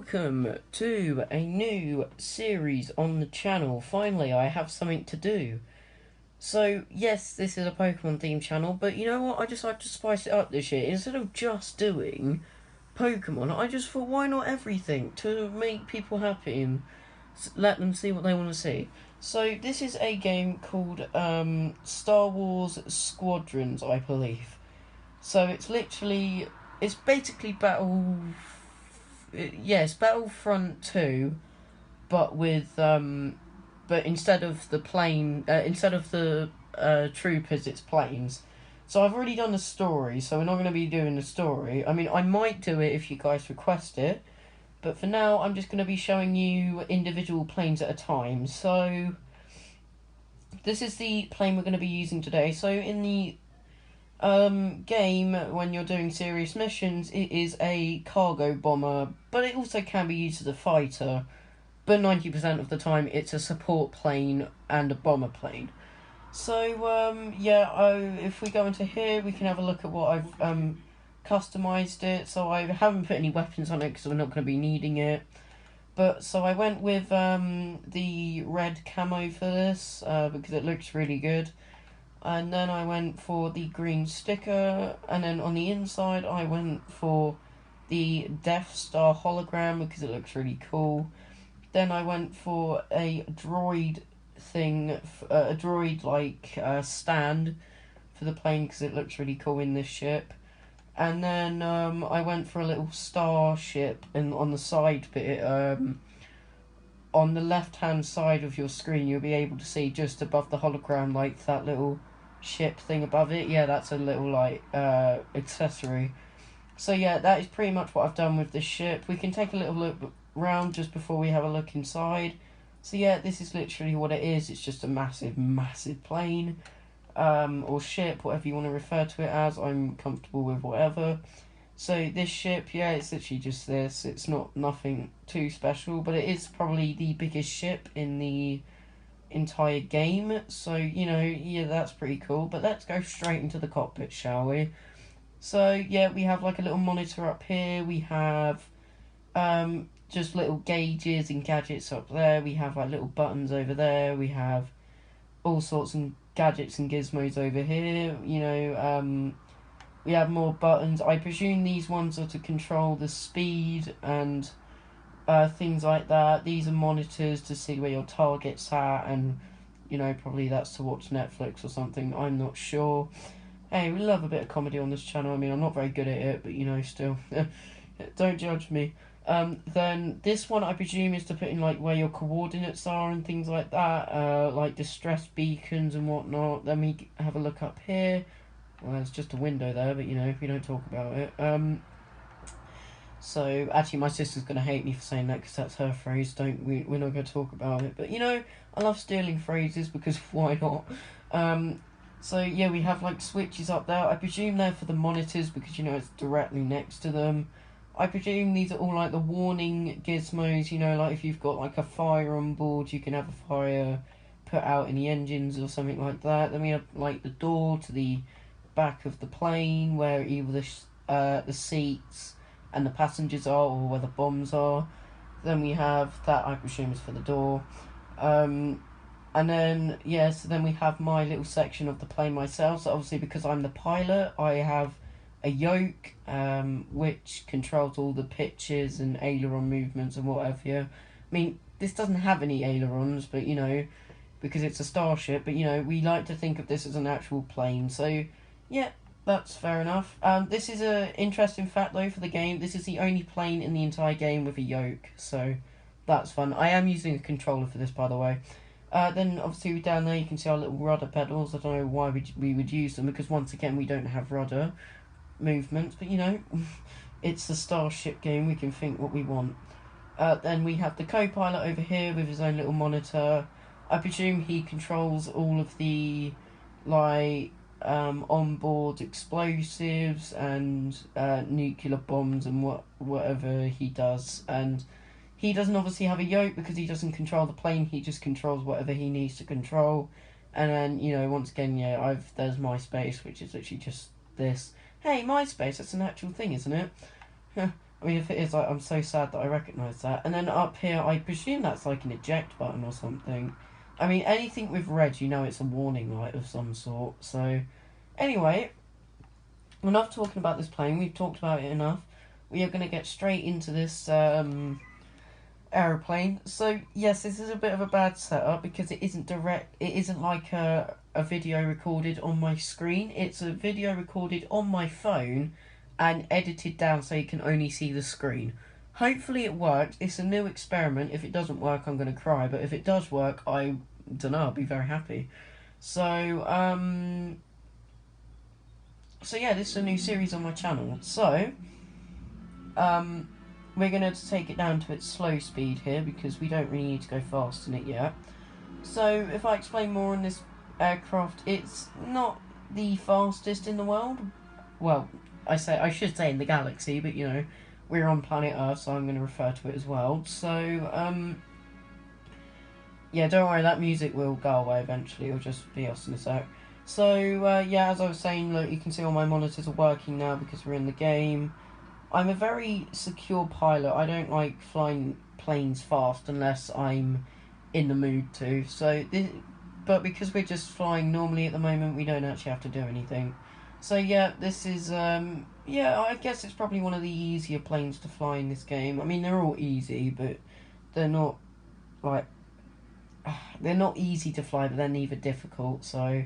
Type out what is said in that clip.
welcome to a new series on the channel. Finally, I have something to do. So, yes, this is a Pokemon themed channel, but you know what? I just like to spice it up this year. Instead of just doing Pokemon, I just thought, why not everything? To make people happy and let them see what they want to see. So, this is a game called Star Wars Squadrons, I believe. So, it's basically yes, Battlefront 2, but but instead of the troopers, it's planes. So I've already done the story, so we're not going to be doing the story. I mean, I might do it if you guys request it, but for now, I'm just going to be showing you individual planes at a time. So this is the plane we're going to be using today. So in the game, when you're doing serious missions, it is a cargo bomber, but it also can be used as a fighter. But 90% of the time, it's a support plane and a bomber plane. So, if we go into here, we can have a look at what I've customized it. So I haven't put any weapons on it because we're not going to be needing it. But, so I went with the red camo for this because it looks really good. And then I went for the green sticker, and then on the inside I went for the Death Star hologram because it looks really cool. Then I went for a droid stand for the plane because it looks really cool in this ship. And then I went for a little starship on the side bit. On the left-hand side of your screen, you'll be able to see just above the hologram, like that little ship thing above it. Yeah, that's a little accessory. So yeah, that is pretty much what I've done with this ship. We can take a little look round just before we have a look inside. So yeah, this is literally what it is. It's just a massive plane or ship, whatever you want to refer to it as. I'm comfortable with whatever. So this ship, yeah, it's literally just this. It's nothing too special, but it is probably the biggest ship in the entire game. So, yeah, that's pretty cool. But let's go straight into the cockpit, shall we? So, yeah, we have like a little monitor up here. We have just little gauges and gadgets up there. We have like little buttons over there. We have all sorts of gadgets and gizmos over here. We have more buttons. I presume these ones are to control the speed and things like that. These are monitors to see where your target's at, and probably that's to watch Netflix or something. I'm not sure. Hey, we love a bit of comedy on this channel. I mean, I'm not very good at it, but still, don't judge me. Then this one I presume is to put in like where your coordinates are and things like that, like distress beacons and whatnot. Then we have a look up here. Well, it's just a window there, but we don't talk about it. So actually, my sister's gonna hate me for saying that because that's her phrase. We're not gonna talk about it. But I love stealing phrases because why not? So yeah, we have like switches up there. I presume they're for the monitors because it's directly next to them. I presume these are all like the warning gizmos. Like if you've got like a fire on board, you can have a fire put out in the engines or something like that. Then we have like the door to the back of the plane where either the seats and the passengers are, or where the bombs are. Then we have that, I presume, is for the door. And then so then we have my little section of the plane myself. So obviously, because I'm the pilot, I have a yoke which controls all the pitches and aileron movements and whatever. Yeah. I mean, this doesn't have any ailerons, but because it's a starship. But we like to think of this as an actual plane. So yeah, that's fair enough. This is a interesting fact though for the game. This is the only plane in the entire game with a yoke, so that's fun. I am using a controller for this, by the way. Then obviously down there you can see our little rudder pedals. I don't know why we would use them because once again we don't have rudder movements, but it's the Starship game. We can think what we want. Then we have the co-pilot over here with his own little monitor. I presume he controls all of the onboard explosives and nuclear bombs and whatever he does. And he doesn't obviously have a yoke because he doesn't control the plane. He just controls whatever he needs to control. And then once again, there's MySpace, which is literally just this. Hey, MySpace, that's an actual thing, isn't it? I mean, if it is, I'm so sad that I recognise that. And then up here, I presume that's like an eject button or something. I mean, anything with red, you know it's a warning light of some sort. So, anyway, enough talking about this plane. We've talked about it enough. We are going to get straight into this aeroplane. So, yes, this is a bit of a bad setup because it isn't direct. It isn't like a video recorded on my screen. It's a video recorded on my phone and edited down so you can only see the screen. Hopefully it works. It's a new experiment. If it doesn't work, I'm going to cry. But if it does work, I don't know. I'll be very happy. So, so yeah, this is a new series on my channel. So, we're going to take it down to its slow speed here because we don't really need to go fast in it yet. So, if I explain more on this aircraft, it's not the fastest in the world. Well, I should say in the galaxy, but you know, we're on planet Earth, so I'm going to refer to it as well. So, yeah, don't worry, that music will go away eventually. It'll just be us in a sec. So, yeah, as I was saying, look, you can see all my monitors are working now because we're in the game. I'm a very secure pilot. I don't like flying planes fast unless I'm in the mood to. But because we're just flying normally at the moment, we don't actually have to do anything. So yeah, this is yeah, I guess it's probably one of the easier planes to fly in this game. I mean, they're all easy, but they're not like they're not easy to fly, but they're neither difficult. So